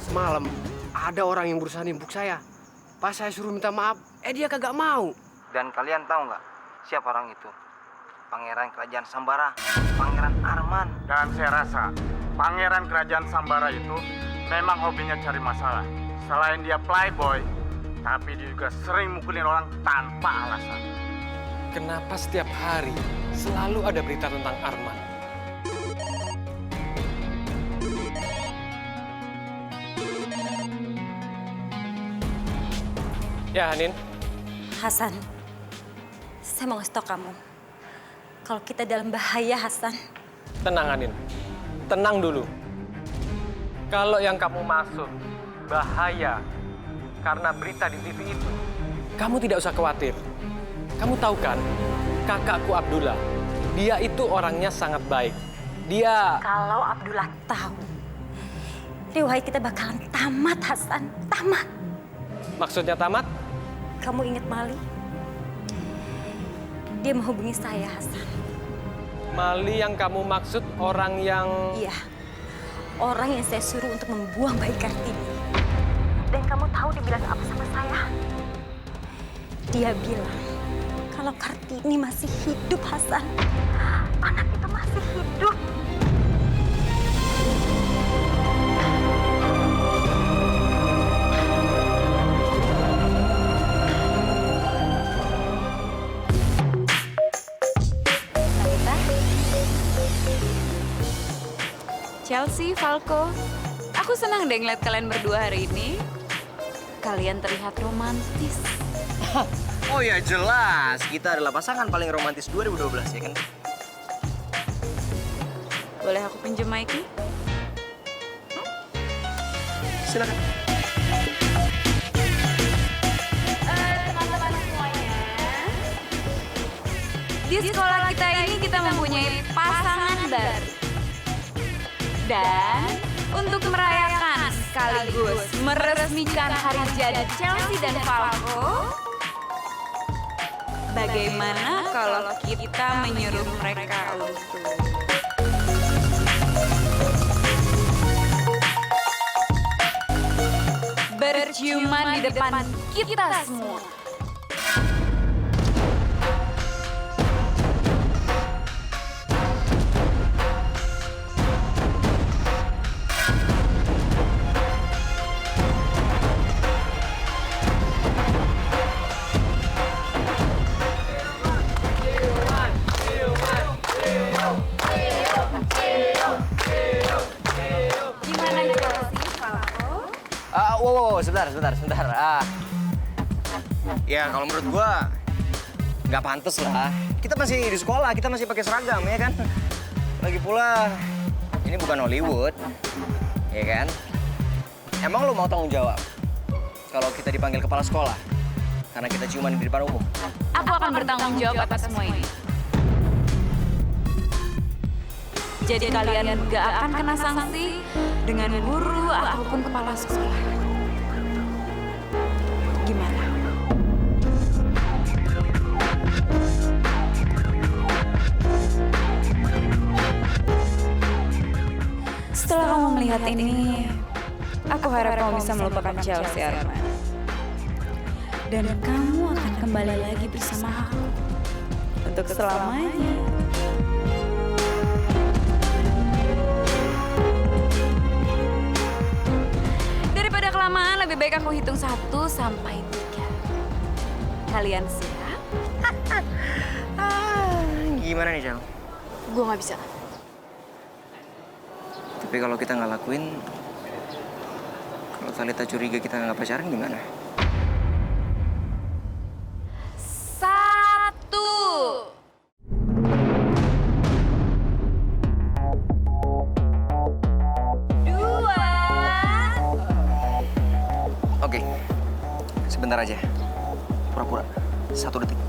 Semalam ada orang yang berusaha nimpuk saya. Pas saya suruh minta maaf, dia kagak mau. Dan kalian tahu nggak siapa orang itu? Pangeran Kerajaan Sambara, Pangeran Arman. Dan saya rasa Pangeran Kerajaan Sambara itu memang hobinya cari masalah. Selain dia playboy, tapi dia juga sering mukulin orang tanpa alasan. Kenapa setiap hari selalu ada berita tentang Arman? Ya, Hanin. Hasan, saya mau ngasih tau kamu. Kalau kita dalam bahaya, Hasan. Tenang, Hanin. Tenang dulu. Kalau yang kamu maksud bahaya karena berita di TV itu, kamu tidak usah khawatir. Kamu tahu kan, kakakku Abdullah, dia itu orangnya sangat baik. Dia... Kalau Abdullah tahu, riwayat kita bakalan tamat, Hasan. Tamat. Maksudnya tamat? Kamu ingat Mali? Dia menghubungi saya, Hasan. Mali yang kamu maksud orang yang... Iya, orang yang saya suruh untuk membuang bayi Kartini. Dan kamu tahu dia bilang apa sama saya? Dia bilang kalau Kartini masih hidup, Hasan. Anak itu masih hidup. Chelsea, Falco, aku senang deh ngeliat kalian berdua hari ini. Kalian terlihat romantis. Oh ya jelas, kita adalah pasangan paling romantis 2012 ya kan? Boleh aku pinjem mic-nya? Silakan. Teman-teman semuanya, di sekolah kita ini kita mempunyai pasangan baru. Dan untuk merayakan sekaligus meresmikan hari jadi Chelsea dan Falco, bagaimana kalau kita menyuruh mereka untuk berciuman di depan kita semua? Gimana Chelsea, Falco? Wow, sebentar. Ya kalau menurut gua nggak pantas lah. Kita masih di sekolah, kita masih pakai seragam ya kan. Lagi pula ini bukan Hollywood, ya kan? Emang lo mau tanggung jawab kalau kita dipanggil kepala sekolah karena kita ciuman di depan umum? Aku akan bertanggung jawab atas semua ini. Jadi kalian gak akan kena sanksi dengan guru ataupun kepala sekolah. Gimana? Setelah kamu melihat ini, aku harap kamu bisa melupakan Chelsea, Arman. Dan kamu akan kembali lagi bersama aku untuk selamanya. Daripada kelamaan, lebih baik aku hitung 1 sampai 3. Kalian siap? Gimana nih, Jal? Gue gak bisa. Tapi kalau kita nggak lakuin, kalau Talitha curiga kita nggak pacaran gimana? 1. Oke, sebentar aja. Pura-pura. 1 detik.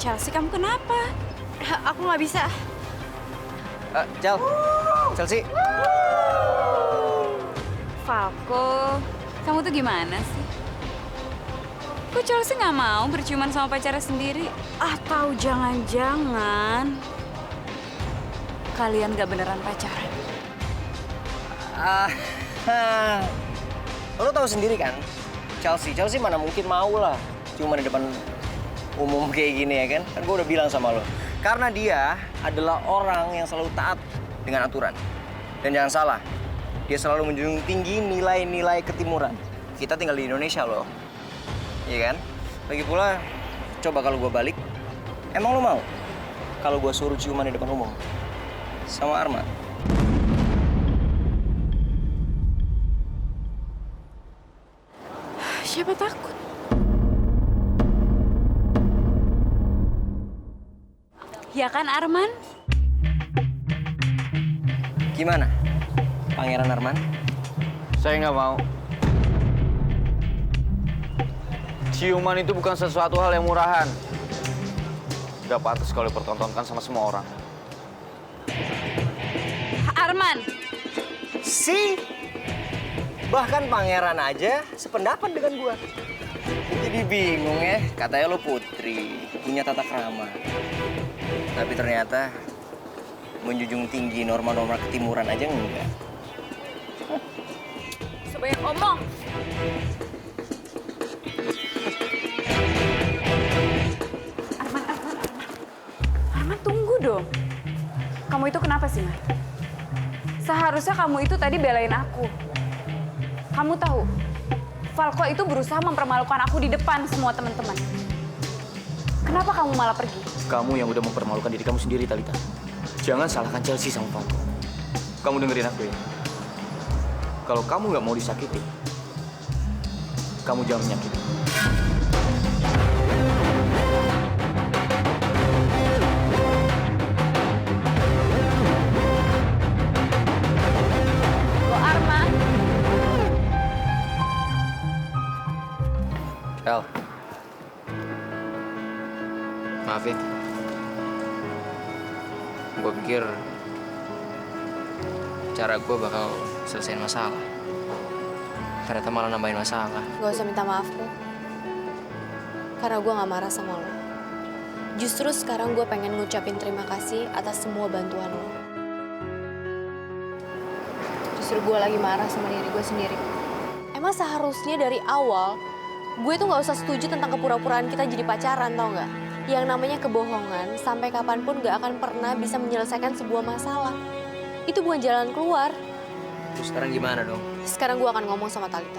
Chelsea, kamu kenapa? Aku nggak bisa. Chelsea. Falco, kamu tuh gimana sih? Kok Chelsea nggak mau berciuman sama pacarnya sendiri? Atau jangan-jangan kalian nggak beneran pacaran? Lo tahu sendiri kan, Chelsea mana mungkin mau lah cuma di depan umum kayak gini ya kan? Kan gue udah bilang sama lo, karena dia adalah orang yang selalu taat dengan aturan. Dan jangan salah, dia selalu menjunjung tinggi nilai-nilai ketimuran. Kita tinggal di Indonesia loh, iya kan? Lagi pula, coba kalau gue balik, emang lo mau kalau gue suruh ciuman di depan umum sama Arman? Siapa takut? Ya kan, Arman? Gimana, Pangeran Arman? Saya nggak mau. Ciuman itu bukan sesuatu hal yang murahan. Gak pantas kalau dipertontonkan sama semua orang. Arman! Bahkan Pangeran aja sependapat dengan gua. Jadi bingung ya, katanya lo putri, punya tata krama. Tapi ternyata menjunjung tinggi norma-norma ketimuran aja enggak. Sebanyak omong! Arman, tunggu dong. Kamu itu kenapa sih, Mar? Seharusnya kamu itu tadi belain aku. Kamu tahu, Falco itu berusaha mempermalukan aku di depan semua teman-teman. Kenapa kamu malah pergi? Kamu yang udah mempermalukan diri kamu sendiri, Talitha. Jangan salahkan Chelsea sama Falco. Kamu dengerin aku ya. Kalau kamu nggak mau disakiti, kamu jangan menyakiti. Lo Arman, El, maaf ya. Gue pikir cara gue bakal selesaiin masalah. Ternyata malah nambahin masalah. Gak usah minta maaf kok. Karena gue gak marah sama lo. Justru sekarang gue pengen ngucapin terima kasih atas semua bantuan lo. Justru gue lagi marah sama diri gue sendiri. Emang seharusnya dari awal gue tuh gak usah setuju tentang kepura-puraan kita jadi pacaran, tau gak? Yang namanya kebohongan sampai kapanpun gak akan pernah bisa menyelesaikan sebuah masalah. Itu bukan jalan keluar. Terus sekarang gimana dong? Sekarang gue akan ngomong sama Talitha.